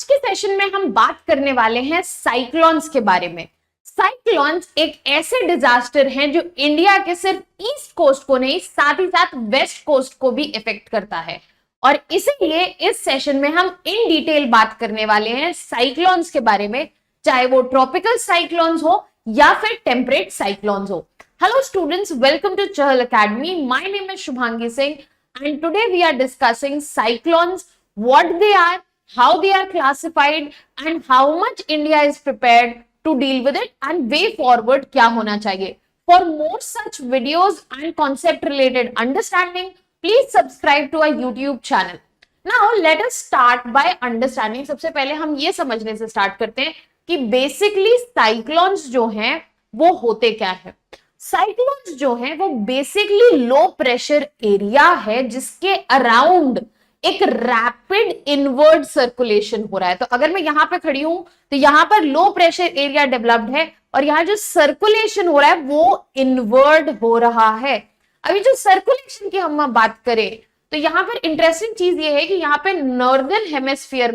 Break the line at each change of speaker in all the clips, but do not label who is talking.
आज के सेशन में हम बात करने वाले हैं साइक्लोन्स के बारे में। साइक्लोन्स एक ऐसे डिजास्टर हैं जो इंडिया के सिर्फ ईस्ट कोस्ट को नहीं, साथ ही साथ वेस्ट कोस्ट को भी इफेक्ट करता है। और इसीलिए इस सेशन में हम इन डिटेल बात करने वाले हैं साइक्लोन्स के बारे में, चाहे वो ट्रॉपिकल साइक्लोन्स हो या फिर टेम्परेट साइक्लोन्स हो। Hello students, welcome to Chahal academy. My name is Shubhangi Singh and today we are discussing cyclones, what they are, how they are classified and how much India is prepared to deal with it and way forward क्या होना चाहिए। For more such videos and concept related understanding, please subscribe to our YouTube channel. Now let us start by understanding। सबसे पहले हम ये समझने से start करते हैं कि बेसिकली साइक्लोन्स जो हैं वो होते क्या है। साइक्लोन्स जो हैं वो बेसिकली लो प्रेशर एरिया है जिसके अराउंड एक रैपिड इनवर्ड सर्कुलेशन हो रहा है। तो अगर मैं यहां पे खड़ी हूं तो यहां पर लो प्रेशर एरिया डेवलप्ड है और यहां जो सर्कुलेशन हो रहा है वो इनवर्ड हो रहा है। अभी जो सर्कुलेशन की हम बात करें तो यहां पर इंटरेस्टिंग चीज ये है कि यहां पे नॉर्दर्न हेमिस्फीयर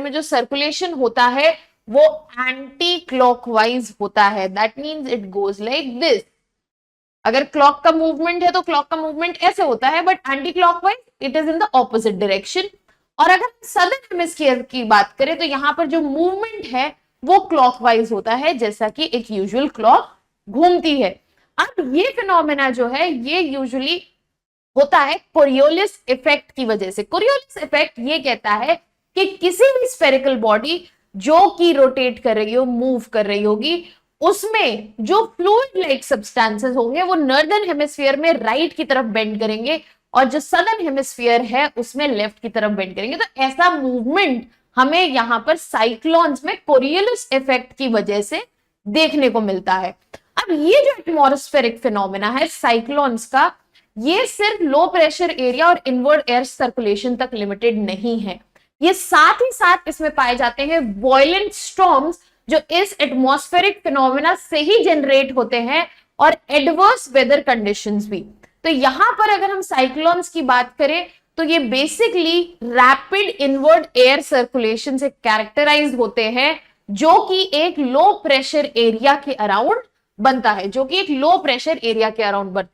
में जो सर्कुलेशन होता है वो एंटी क्लॉकवाइज होता है। That means it goes like this. अगर क्लॉक का मूवमेंट है तो क्लॉक का मूवमेंट ऐसे होता है, but anti clockwise it is in the opposite direction. और अगर सदर्न हेमिस्फीयर की बात करें तो यहां पर जो मूवमेंट है वो क्लॉकवाइज होता है, जैसा कि एक यूजुअल क्लॉक घूमती है। अब ये फिनोमेना जो है ये यूजुअली होता है कोरियोलिस इफेक्ट की वजह से। कोरियोलिस इफेक्ट ये कहता है कि किसी भी स्फेरिकल बॉडी जो कि रोटेट कर रही हो, मूव कर रही होगी, उसमें जो फ्लूइड लाइक सब्सटेंसेस होंगे वो नॉर्दर्न हेमिस्फीयर में राइट की तरफ बेंड करेंगे और जो सदर्न हेमिस्फीयर है उसमें लेफ्ट की तरफ बेंड करेंगे। तो ऐसा मूवमेंट हमें यहां पर साइक्लोन्स में कोरियोलिस इफेक्ट की वजह से देखने को मिलता है। अब ये जो एटमॉस्फेरिक फिनोमेना है साइक्लोन्स का, ये सिर्फ लो प्रेशर एरिया और इनवर्ड एयर सर्कुलेशन तक लिमिटेड नहीं है। ये साथ ही साथ इसमें पाए जाते हैं वॉयलेंट स्टॉर्म्स जो इस एटमॉस्फेरिक फिनोमेना से ही जनरेट होते हैं, और एडवर्स वेदर कंडीशंस भी। तो यहां पर अगर हम साइक्लोन्स की बात करें तो ये basically rapid inward air circulation से कैरेक्टराइज होते हैं जो कि एक लो प्रेशर एरिया के अराउंड बनता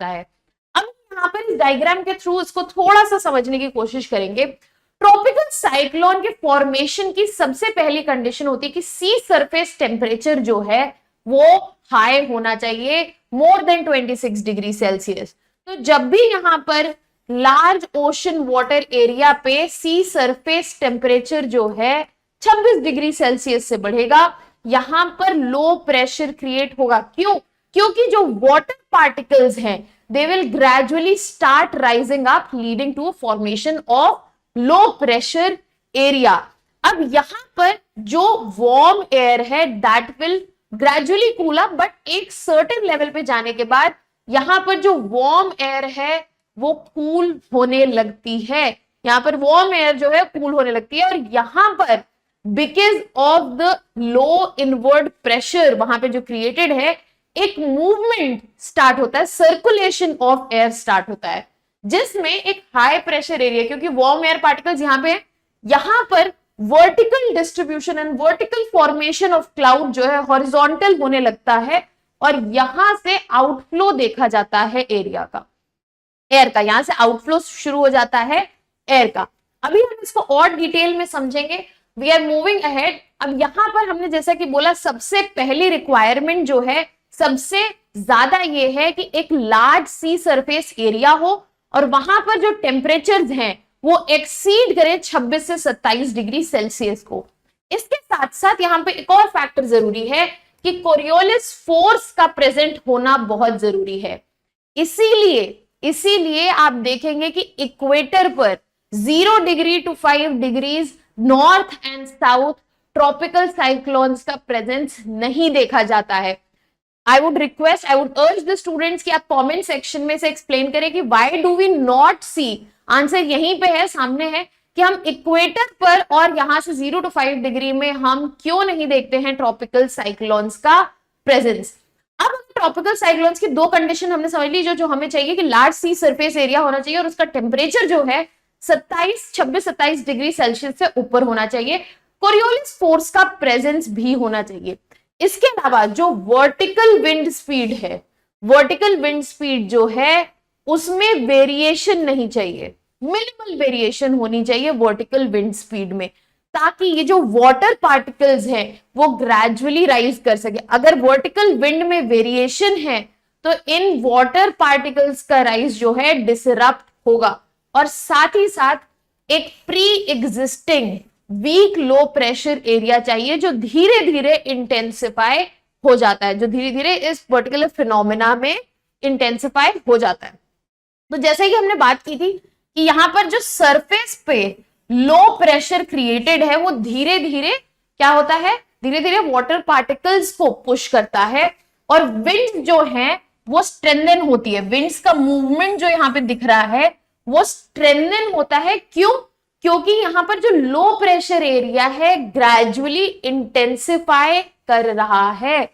है, अब यहां पर इस डायग्राम के थ्रू इसको थोड़ा सा समझने की कोशिश करेंगे। ट्रॉपिकल साइक्लोन के फॉर्मेशन की सबसे पहली कंडीशन होती है कि सी सरफेस टेम्परेचर जो है वो हाई होना चाहिए, मोर देन 26 डिग्री सेल्सियस। तो जब भी यहां पर लार्ज ओशन वाटर एरिया पे सी सरफेस टेम्परेचर जो है 26 डिग्री सेल्सियस से बढ़ेगा, यहां पर लो प्रेशर क्रिएट होगा। क्यों? क्योंकि जो वाटर पार्टिकल्स हैं they will gradually start rising up leading to formation of low pressure area. अब यहां पर जो वार्म एयर है that will gradually cool up, but एक सर्टेन लेवल पे जाने के बाद यहां पर जो वार्म एयर है वो कूल होने लगती है। यहां पर वार्म एयर जो है कूल होने लगती है और यहां पर because of the low inward pressure वहां पे जो क्रिएटेड है, एक मूवमेंट स्टार्ट होता है, सर्कुलेशन ऑफ एयर स्टार्ट होता है, जिसमें एक हाई प्रेशर एरिया, क्योंकि वार्म एयर पार्टिकल्स यहां पे, यहां पर vertical distribution and vertical formation of cloud जो है हॉरिजॉन्टल होने लगता है और यहां से आउटफ्लो देखा जाता है एरिया का, एयर का। यहां से आउटफ्लो शुरू हो जाता है एयर का। अभी हम इसको और डिटेल में समझेंगे। We are moving ahead. अब यहां पर हमने जैसा कि बोला, सबसे पहली रिक्वायरमेंट जो है सबसे ज्यादा ये है कि एक लार्ज सी सरफेस एरिया हो और वहां पर जो टेम्परेचर्स हैं वो एक्सीड करे 26 से 27 डिग्री सेल्सियस को। इसके साथ साथ यहां पे एक और फैक्टर जरूरी है कि कोरियोलिस फोर्स का प्रेजेंट होना बहुत जरूरी है। इसीलिए आप देखेंगे कि इक्वेटर पर 0 degree to 5 degrees north and south tropical cyclones का प्रेजेंस नहीं देखा जाता है। I would urge the students कि आप कमेंट सेक्शन में से एक्सप्लेन करें कि why do we not see, answer यहीं पे है, सामने है, कि हम इक्वेटर पर और यहां से 0 to 5 डिग्री में हम क्यों नहीं देखते हैं ट्रॉपिकल साइक्लोन्स का प्रेजेंस। अब ट्रॉपिकल साइक्लोन्स की दो कंडीशन हमने समझ ली, जो हमें चाहिए कि लार्ज सी सरफेस एरिया होना चाहिए और उसका टेम्परेचर जो है 26-27 डिग्री सेल्सियस से ऊपर होना चाहिए। कोरियोलिस फोर्स का प्रेजेंस भी होना चाहिए। इसके अलावा जो वर्टिकल विंड स्पीड है, वर्टिकल विंड स्पीड जो है उसमें वेरिएशन नहीं चाहिए, मिनिमल वेरिएशन होनी चाहिए वर्टिकल विंड स्पीड में, ताकि ये जो वाटर पार्टिकल्स हैं वो ग्रेजुअली राइज कर सके। अगर वर्टिकल विंड में वेरिएशन है तो इन वाटर पार्टिकल्स का राइज जो है डिसरप्ट होगा, और साथ ही साथ एक pre existing weak low pressure area चाहिए जो धीरे धीरे इंटेंसिफाई हो जाता है, जो धीरे धीरे इस पर्टिकुलर फिनोमेना में इंटेंसिफाई हो जाता है। तो जैसे कि हमने बात की थी कि यहां पर जो सरफेस पे लो प्रेशर क्रिएटेड है वो धीरे धीरे क्या होता है, धीरे धीरे वाटर पार्टिकल्स को पुश करता है, और विंड जो है वो स्ट्रेंथन होती है। विंड्स का मूवमेंट जो यहाँ पे दिख रहा है वो स्ट्रेंथन होता है। क्यों? क्योंकि यहां पर जो लो प्रेशर एरिया है ग्रेजुअली इंटेंसिफाई कर रहा है,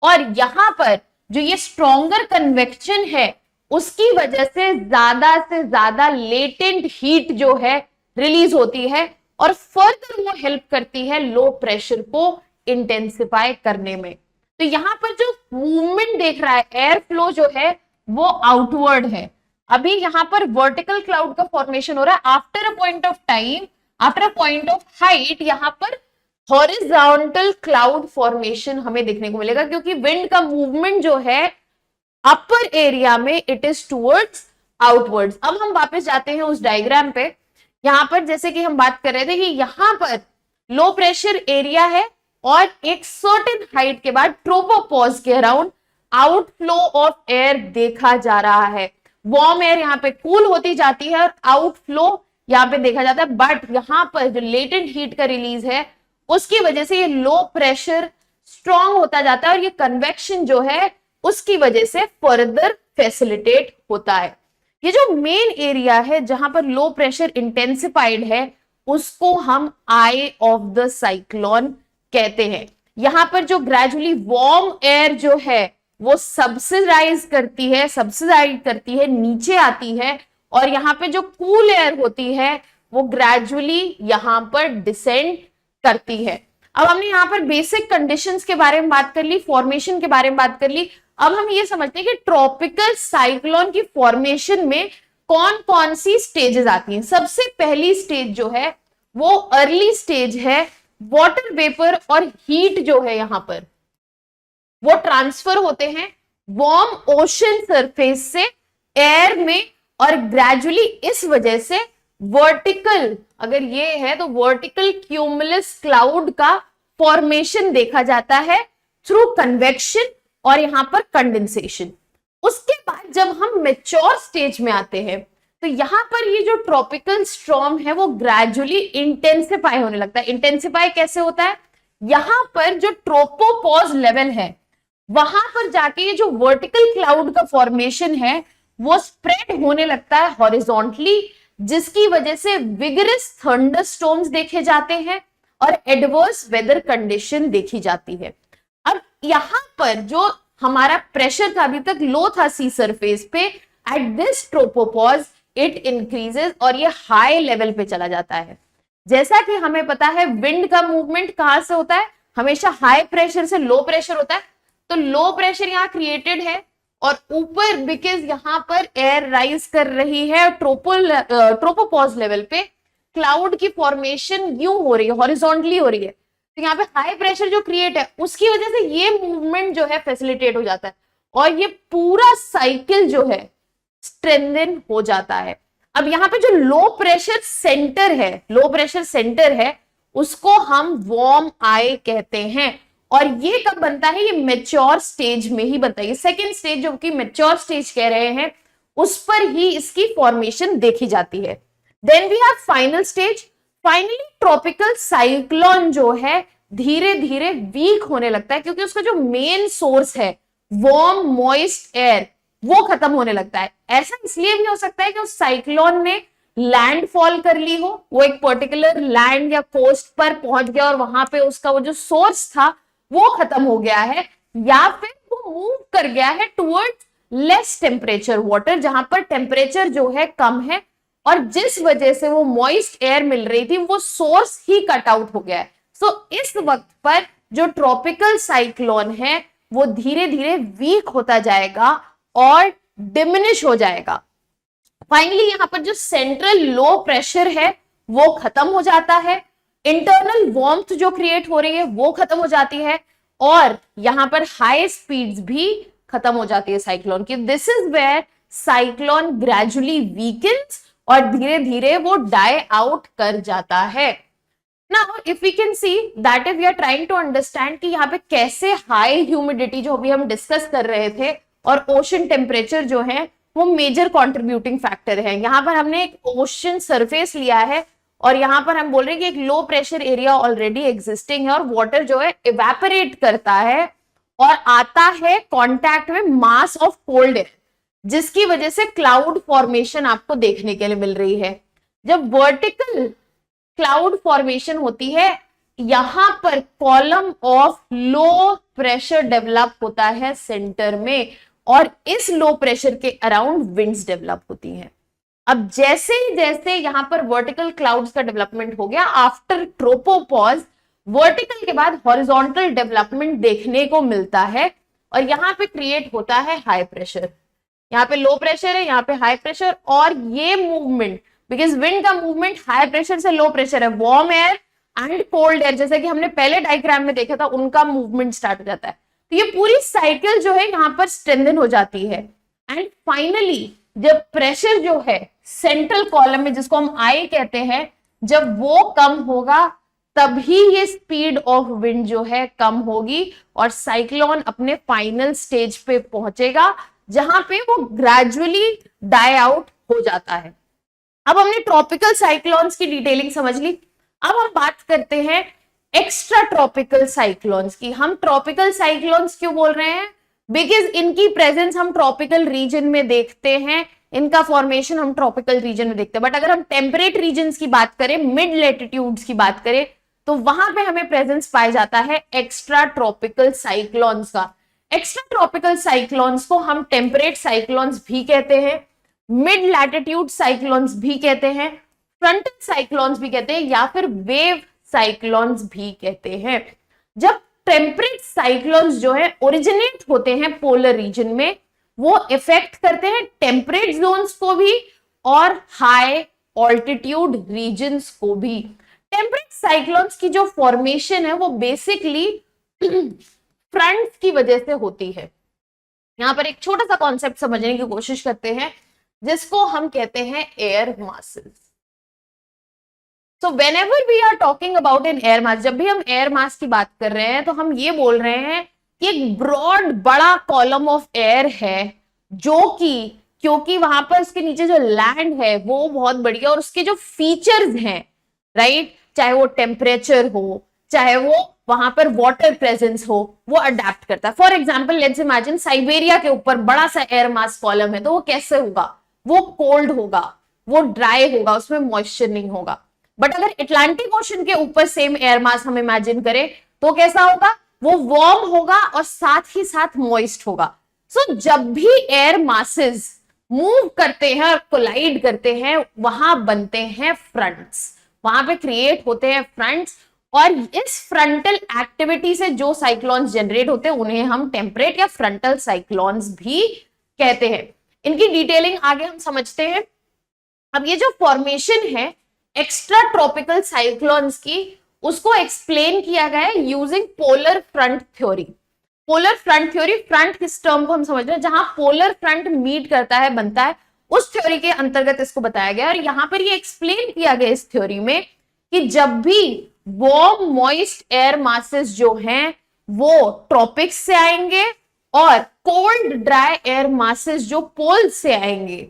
और यहां पर जो ये स्ट्रॉन्गर कन्वेक्शन है उसकी वजह से ज्यादा लेटेंट हीट जो है रिलीज होती है, और फर्दर वो हेल्प करती है लो प्रेशर को इंटेंसिफाई करने में। तो यहां पर जो मूवमेंट देख रहा है, एयर फ्लो जो है वो आउटवर्ड है। अभी यहां पर वर्टिकल क्लाउड का फॉर्मेशन हो रहा है। After a point of time, after a point of height, यहां पर हॉरिजॉन्टल क्लाउड फॉर्मेशन हमें देखने को मिलेगा, क्योंकि विंड का मूवमेंट जो है अपर एरिया में इट इज टुवर्ड्स आउटवर्ड्स। अब हम वापस जाते हैं उस डायग्राम पे। यहां पर जैसे कि हम बात कर रहे थे कि यहां पर लो प्रेशर एरिया है, और एक सर्टेन हाइट के बाद ट्रोपोपॉज के अराउंड आउटफ्लो ऑफ एयर देखा जा रहा है। वार्म एयर यहाँ पे कूल होती जाती है और आउटफ्लो यहाँ पे देखा जाता है, बट यहाँ पर जो लेटेंट हीट का रिलीज है उसकी वजह से ये लो प्रेशर स्ट्रॉन्ग होता जाता है, और ये कन्वेक्शन जो है उसकी वजह से फर्दर फैसिलिटेट होता है। ये जो मेन एरिया है जहां पर लो प्रेशर इंटेंसिफाइड है उसको हम आई ऑफ द साइक्लोन कहते हैं। यहां पर जो ग्रेजुअली वार्म एयर जो है वो सबसिडाइज करती है, नीचे आती है, और यहाँ पे जो कूल एयर होती है वो ग्रेजुअली यहाँ पर डिसेंड करती है। अब हमने यहाँ पर बेसिक कंडीशंस के बारे में बात कर ली, फॉर्मेशन के बारे में बात कर ली। अब हम ये समझते हैं कि ट्रॉपिकल साइक्लोन की फॉर्मेशन में कौन कौन सी स्टेजेस आती हैं। सबसे पहली स्टेज जो है वो अर्ली स्टेज है। वाटर वेपर और हीट जो है यहां पर वो ट्रांसफर होते हैं वार्म ओशन सरफेस से एयर में, और ग्रेजुअली इस वजह से वर्टिकल, अगर ये है तो वर्टिकल क्यूमुलस क्लाउड का फॉर्मेशन देखा जाता है थ्रू कन्वेक्शन और यहां पर कंडेंसेशन। उसके बाद जब हम मेच्योर स्टेज में आते हैं तो यहां पर ये जो ट्रॉपिकल स्टॉर्म है वो ग्रेजुअली इंटेंसिफाई होने लगता है। इंटेंसिफाई कैसे होता है? यहां पर जो ट्रोपोपॉज लेवल है वहां पर जाके ये जो वर्टिकल क्लाउड का फॉर्मेशन है वो स्प्रेड होने लगता है हॉरिजॉन्टली, जिसकी वजह से विगरस थंडरस्टॉर्म्स देखे जाते हैं और एडवर्स वेदर कंडीशन देखी जाती है। अब यहां पर जो हमारा प्रेशर था अभी तक लो था सी सरफेस पे, at this tropopause it increases और ये हाई लेवल पे चला जाता है। जैसा कि हमें पता है विंड का मूवमेंट कहां से होता है? हमेशा हाई प्रेशर से लो प्रेशर होता है। तो लो प्रेशर यहाँ क्रिएटेड है और ऊपर बिकॉज यहाँ पर एयर राइज कर रही है ट्रोपोपॉज लेवल पे, क्लाउड की फॉर्मेशन यूं हो रही है, हॉरिजॉन्टली हो रही है। तो यहाँ पे हाई प्रेशर जो क्रिएट है उसकी वजह से ये मूवमेंट जो है फैसिलिटेट हो जाता है और ये पूरा साइकिल जो है स्ट्रेंथन हो जाता है। अब यहाँ पे जो लो प्रेशर सेंटर है उसको हम वार्म आई कहते हैं, और ये कब बनता है? ये मेच्योर स्टेज में ही बनता है। ये सेकेंड स्टेज जो कि मेच्योर स्टेज कह रहे हैं उस पर ही इसकी फॉर्मेशन देखी जाती है। Then we have final stage. Finally tropical cyclone जो है धीरे धीरे वीक होने लगता है, क्योंकि उसका जो मेन सोर्स है वार्म मॉइस्ट एयर वो खत्म होने लगता है। ऐसा इसलिए भी हो सकता है कि उस साइक्लोन ने लैंडफॉल कर ली हो, वो एक पर्टिकुलर लैंड या कोस्ट पर पहुंच गया और वहां पे उसका वो जो सोर्स था वो खत्म हो गया है, या फिर वो मूव कर गया है टुवर्ड्स लेस टेम्परेचर वाटर, जहां पर टेम्परेचर जो है कम है और जिस वजह से वो मॉइस्ट एयर मिल रही थी वो सोर्स ही कट आउट हो गया है। सो इस वक्त पर जो ट्रॉपिकल साइक्लोन है वो धीरे धीरे वीक होता जाएगा और डिमिनिश हो जाएगा। फाइनली यहां पर जो सेंट्रल लो प्रेशर है वो खत्म हो जाता है, इंटरनल वार्मथ जो क्रिएट हो रही है वो खत्म हो जाती है, और यहां पर हाई स्पीड्स भी खत्म हो जाती है साइक्लोन की। This is where cyclone gradually weakens और धीरे धीरे वो डाई आउट कर जाता है। Now if we can see that if we are trying to understand कि यहाँ पे कैसे हाई ह्यूमिडिटी जो भी हम डिस्कस कर रहे थे और ओशन टेम्परेचर जो है वो मेजर कंट्रीब्यूटिंग फैक्टर है। यहाँ पर हमने एक ओशन सरफेस लिया है और यहाँ पर हम बोल रहे हैं कि एक लो प्रेशर एरिया ऑलरेडी एग्जिस्टिंग है और वाटर जो है इवेपोरेट करता है और आता है कांटेक्ट में मास ऑफ कोल्ड एयर, जिसकी वजह से क्लाउड फॉर्मेशन आपको देखने के लिए मिल रही है। जब वर्टिकल क्लाउड फॉर्मेशन होती है यहां पर column of low pressure develop होता है सेंटर में और इस लो प्रेशर के अराउंड विंड्स डेवलप होती हैं। अब जैसे जैसे यहां पर वर्टिकल क्लाउड्स का डेवलपमेंट हो गया, आफ्टर ट्रोपोपॉज वर्टिकल के बाद हॉरिजॉन्टल डेवलपमेंट देखने को मिलता है और यहां पे क्रिएट होता है हाई प्रेशर। यहाँ पे लो प्रेशर है, यहाँ पे हाई प्रेशर, और ये मूवमेंट बिकॉज विंड का मूवमेंट हाई प्रेशर से लो प्रेशर है, warm air and cold air, जैसे कि हमने पहले डायग्राम में देखा था उनका मूवमेंट स्टार्ट हो जाता है। तो ये पूरी साइकिल जो है यहाँ पर स्ट्रेंथन हो जाती है एंड फाइनली जब प्रेशर जो है सेंट्रल कॉलम में जिसको हम आई कहते हैं जब वो कम होगा तभी ये स्पीड ऑफ विंड जो है कम होगी और साइक्लोन अपने फाइनल स्टेज पे पहुंचेगा जहां पे वो ग्रेजुअली डाई आउट हो जाता है। अब हमने ट्रॉपिकल साइक्लोन्स की डिटेलिंग समझ ली। अब हम बात करते हैं एक्स्ट्रा ट्रॉपिकल साइक्लोन्स की। हम ट्रॉपिकल साइक्लोन्स क्यों बोल रहे हैं? बिकॉज इनकी प्रेजेंस हम ट्रॉपिकल रीजन में देखते हैं, इनका फॉर्मेशन हम ट्रॉपिकल रीजन में देखते हैं। बट अगर हम टेम्परेट रीजन की बात करें, मिड लेटिट्यूड्स की बात करें, तो वहां पे हमें प्रेजेंस पाया जाता है एक्स्ट्रा ट्रॉपिकल साइक्लोन्स का। एक्स्ट्रा ट्रॉपिकल साइक्लोन्स को हम टेम्परेट साइक्लोन्स भी कहते हैं, मिड लैटिट्यूड साइक्लोन्स भी कहते हैं, फ्रंटल साइक्लोन्स भी कहते हैं या फिर वेव साइक्लोन्स भी कहते हैं। जब टेम्परेट साइक्लोन्स जो है ओरिजिनेट होते हैं पोलर रीजन में, वो इफेक्ट करते हैं टेम्परेट जोन्स को भी और हाई ऑल्टीट्यूड रीजन्स को भी। टेम्परेट साइक्लोन्स की जो फॉर्मेशन है वो बेसिकली फ्रंट्स की वजह से होती है। यहां पर एक छोटा सा कॉन्सेप्ट समझने की कोशिश करते हैं जिसको हम कहते हैं air masses. So whenever we are talking about an air mass, जब भी हम एयर मास की बात कर रहे हैं तो हम ये बोल रहे हैं कि एक ब्रॉड बड़ा कॉलम ऑफ एयर है जो कि क्योंकि वहां पर उसके नीचे जो लैंड है वो बहुत बड़ी है और उसके जो फीचर्स हैं, राइट, चाहे वो टेम्परेचर हो, चाहे वो वहां पर वाटर प्रेजेंस हो, वो अडेप्ट करता है। For example let's imagine Siberia के ऊपर बड़ा सा एयर मास कॉलम है, तो वो कैसे होगा? वो कोल्ड होगा, वो ड्राई होगा, उसमें मॉइस्चर नहीं होगा। बट अगर अटलांटिक ओशन के ऊपर सेम एयर मास हम इमेजिन करें तो कैसा होगा? वो वार्म होगा और साथ ही साथ मॉइस्ट होगा। सो जब भी एयर मासेस मूव करते हैं और कोलाइड करते हैं वहां बनते हैं फ्रंट्स, वहां पे क्रिएट होते हैं फ्रंट्स, और इस फ्रंटल एक्टिविटी से जो साइक्लोन्स जनरेट होते हैं उन्हें हम टेम्परेट या फ्रंटल साइक्लोन्स भी कहते हैं। इनकी डिटेलिंग आगे हम समझते हैं। अब ये जो फॉर्मेशन है एक्स्ट्रा ट्रॉपिकल साइक्लोन्स की, उसको एक्सप्लेन किया गया है using polar front theory. Polar front theory, front किस टर्म को हम समझ रहे हैं? जहां पोलर फ्रंट मीट करता है, बनता है, उस थ्योरी के अंतर्गत इसको बताया गया। और यहां पर ये एक्सप्लेन किया गया इस थ्योरी में कि जब भी वार्म मॉइस्ट एयर मासेस जो हैं वो ट्रॉपिक्स से आएंगे और कोल्ड ड्राई एयर मासेस जो पोल से आएंगे,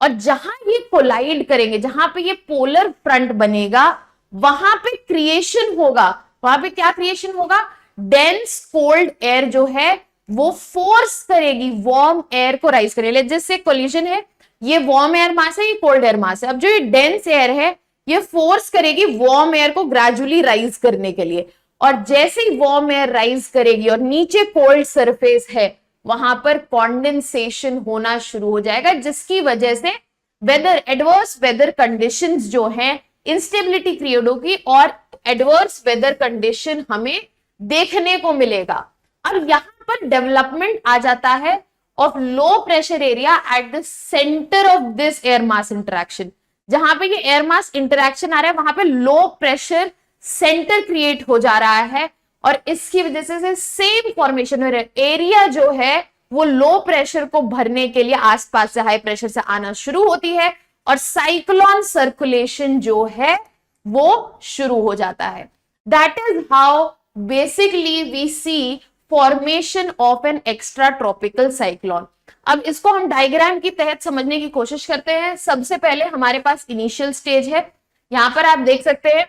और जहां ये कोलाइड करेंगे, जहां पे ये पोलर फ्रंट बनेगा, वहां पे क्रिएशन होगा। वहां पे क्या क्रिएशन होगा? डेंस कोल्ड एयर जो है वो फोर्स करेगी वार्म एयर को राइज करेगी। जैसे कोलिजन है, ये वार्म एयर मास है, ये कोल्ड एयर मास है। अब जो ये डेंस एयर है ये फोर्स करेगी वार्म एयर को ग्रेजुअली राइज करने के लिए, और जैसे ही वार्म एयर राइज करेगी और नीचे कोल्ड सरफेस है वहां पर कॉन्डेंसेशन होना शुरू हो जाएगा, जिसकी वजह से वेदर एडवर्स वेदर कंडीशंस जो हैं, इंस्टेबिलिटी क्रिएट होगी और एडवर्स वेदर कंडीशन हमें देखने को मिलेगा। अब यहां पर डेवलपमेंट आ जाता है of low pressure area at the centre of this air mass interaction. जहां पे ये एयर मास इंटरेक्शन आ रहा है वहां पे लो प्रेशर सेंटर क्रिएट हो जा रहा है और इसकी वजह से सेम फॉर्मेशन हो रहा है। एरिया जो है वो लो प्रेशर को भरने के लिए आसपास से हाई प्रेशर से आना शुरू होती है और साइक्लोन सर्कुलेशन जो है वो शुरू हो जाता है। That is how basically we see formation of an extra tropical cyclone. अब इसको हम डायग्राम की तहत समझने की कोशिश करते हैं। सबसे पहले हमारे पास इनिशियल स्टेज है। यहां पर आप देख सकते हैं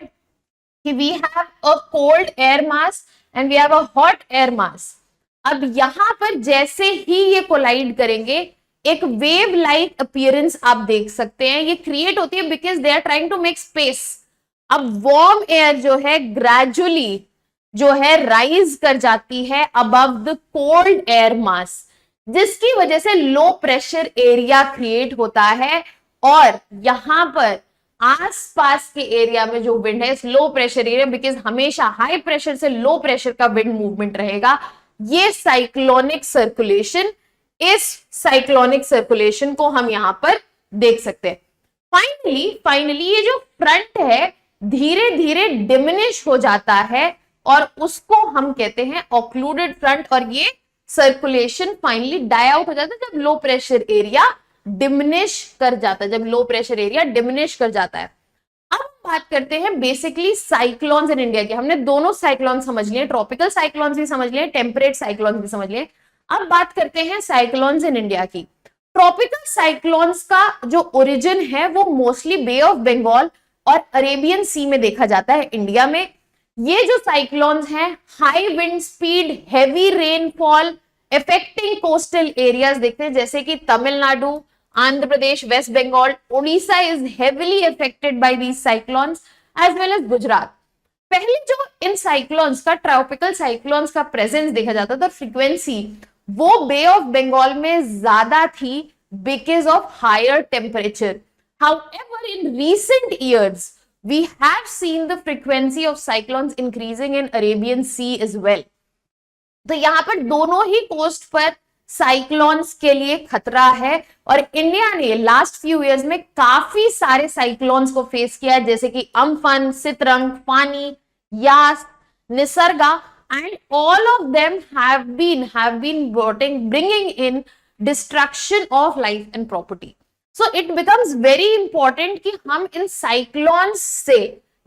कि we have a cold air mass and we have a hot air mass. अब यहां पर जैसे ही ये कोलाइड करेंगे एक वेव लाइक अपीयरेंस आप देख सकते हैं, ये क्रिएट होती है because they are trying to make space. अब वार्म एयर जो है ग्रेजुअली जो है राइज कर जाती है above the cold air mass, जिसकी वजह से लो प्रेशर एरिया क्रिएट होता है और यहां पर आसपास के एरिया में जो विंड है लो प्रेशर एरिया, बिकॉज हमेशा हाई प्रेशर से लो प्रेशर का विंड मूवमेंट रहेगा, ये साइक्लोनिक सर्कुलेशन, इस साइक्लोनिक सर्कुलेशन को हम यहां पर देख सकते हैं। फाइनली ये जो फ्रंट है धीरे धीरे डिमिनिश हो जाता है और उसको हम कहते हैं ऑक्लूडेड फ्रंट और ये सर्कुलेशन फाइनली डाई आउट हो जाता है जब लो प्रेशर एरिया डिमिनिश कर जाता है, जब लो प्रेशर एरिया डिमिनिश कर जाता है। अब बात करते हैं बेसिकली साइक्लोन्स इन इंडिया की। हमने दोनों साइक्लोन समझ लिए, ट्रॉपिकल साइक्लोन्स भी समझ लिए, टेम्परेट साइक्लोन्स भी समझ लिए। अब बात करते हैं साइक्लोन्स इन इंडिया की। ट्रॉपिकल साइक्लोन्स का जो ओरिजिन है वो मोस्टली बे ऑफ बंगाल और अरेबियन सी में देखा जाता है इंडिया में। ये जो साइक्लोन्स हैं high wind speed, heavy rainfall, affecting coastal areas देखते हैं जैसे कि Tamil Nadu, Andhra Pradesh, west Bengal, Odisha is heavily affected by these cyclones as well as Gujarat. पहले जो इन साइक्लोन्स का, ट्रॉपिकल साइक्लोन्स का प्रेजेंस देखा जाता था, फ्रीक्वेंसी वो बे ऑफ बंगाल में ज्यादा थी because of higher temperature. However, in recent years, we have seen the frequency of cyclones increasing in Arabian Sea as well. तो यहां पर दोनों ही कोस्ट पर साइक्लोन्स के लिए खतरा है और इंडिया ने लास्ट फ्यू इयर्स में काफी सारे साइक्लोन्स को फेस किया जैसे कि Amphan, Sitrang, Fani, Yas, निसर्गा, and all of them have been bringing in destruction of life and property. So it becomes very important कि हम इन साइक्लोन्स से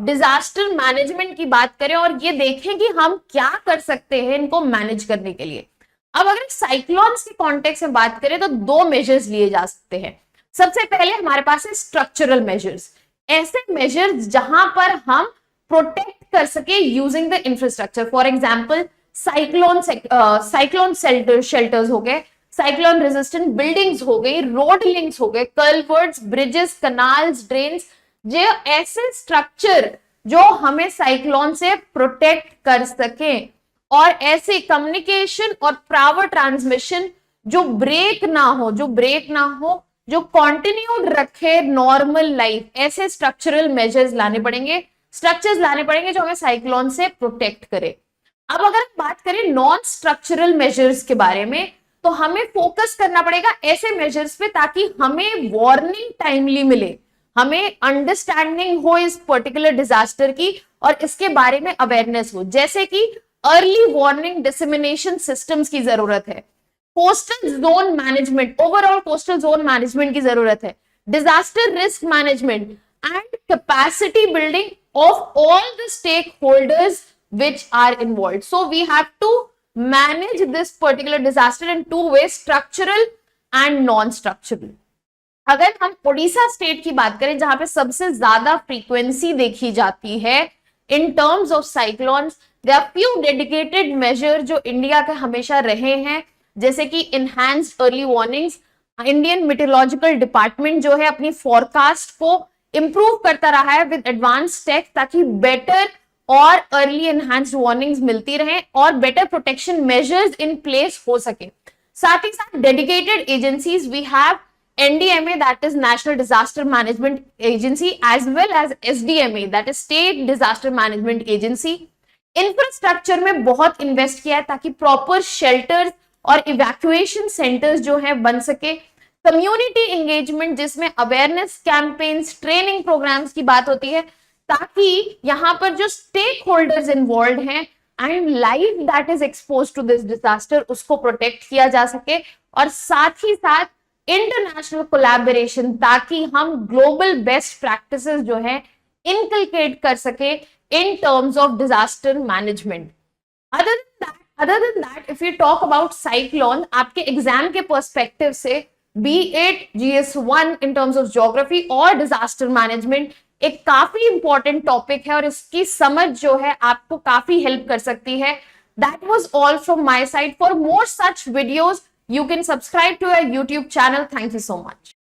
डिजास्टर मैनेजमेंट की बात करें और ये देखें कि हम क्या कर सकते हैं इनको मैनेज करने के लिए। अब अगर साइक्लोन्स के कॉन्टेक्स्ट में बात करें तो दो मेजर्स लिए जा सकते हैं। सबसे पहले हमारे पास है स्ट्रक्चरल मेजर्स, ऐसे मेजर्स जहां पर हम प्रोटेक्ट कर सके using the infrastructure. For example cyclone shelters हो गए, साइक्लोन रेजिस्टेंट बिल्डिंग्स हो गई, रोड लिंक्स हो गए, कल्वर्ट्स, ब्रिजेस, कनाल्स, ड्रेन्स, जो ऐसे स्ट्रक्चर जो हमें साइक्लोन से प्रोटेक्ट कर सके और ऐसे कम्युनिकेशन और पावर ट्रांसमिशन जो ब्रेक ना हो, जो कंटिन्यूड रखे नॉर्मल लाइफ, ऐसे स्ट्रक्चरल मेजर्स लाने पड़ेंगे, स्ट्रक्चर्स लाने पड़ेंगे जो हमें साइक्लोन से प्रोटेक्ट करे। अब अगर हम बात करें नॉन स्ट्रक्चरल मेजर्स के बारे में तो हमें फोकस करना पड़ेगा ऐसे मेजर्स पे ताकि हमें वार्निंग टाइमली मिले, हमें अंडरस्टैंडिंग हो इस पर्टिकुलर डिजास्टर की और इसके बारे में अवेयरनेस हो। जैसे कि अर्ली वार्निंग डिसेमिनेशन सिस्टम्स की जरूरत है, coastal zone management, overall coastal zone management की जरूरत है, disaster risk management and capacity building of all the stakeholders which are involved. So we have to manage this particular disaster in two ways, structural and non-structural. अगर हम Odisha state की बात करें जहां पे सबसे ज्यादा फ्रीक्वेंसी देखी जाती है in terms of cyclones, there are few dedicated measure जो इंडिया के हमेशा रहे हैं जैसे कि enhanced early warnings. Indian meteorological department जो है अपनी फोरकास्ट को इंप्रूव करता रहा है विद एडवांस टेक ताकि बेटर और अर्ली एनहांस्ड वार्निंग्स मिलती रहे और better protection measures in place हो सके। साथ ही साथ dedicated agencies we have NDMA, that is National Disaster Management Agency, as well as SDMA, that is State Disaster Management Agency. Infrastructure में बहुत इन्वेस्ट किया है ताकि प्रॉपर शेल्टर्स और इवैक्यूएशन सेंटर्स जो है बन सके। कम्युनिटी एंगेजमेंट, जिसमें अवेयरनेस कैंपेन्स, ट्रेनिंग प्रोग्राम्स की बात होती है, ताकि यहाँ पर जो स्टेक होल्डर्स इन्वॉल्व हैं and life that is expose to this disaster, उसको प्रोटेक्ट किया जा सके। और साथ ही साथ इंटरनेशनल कोलैबोरेशन, ताकि हम ग्लोबल बेस्ट प्रैक्टिसेस जो है इनकलकेट कर सके in terms of disaster management. Other than that, if we talk about cyclone, आपके एग्जाम के पर्सपेक्टिव से be it GS1 in terms of geography और disaster management एक काफी इंपॉर्टेंट टॉपिक है और इसकी समझ जो है आपको काफी हेल्प कर सकती है। That was all from my side. For more such videos, you can subscribe to our YouTube channel. Thank you so much.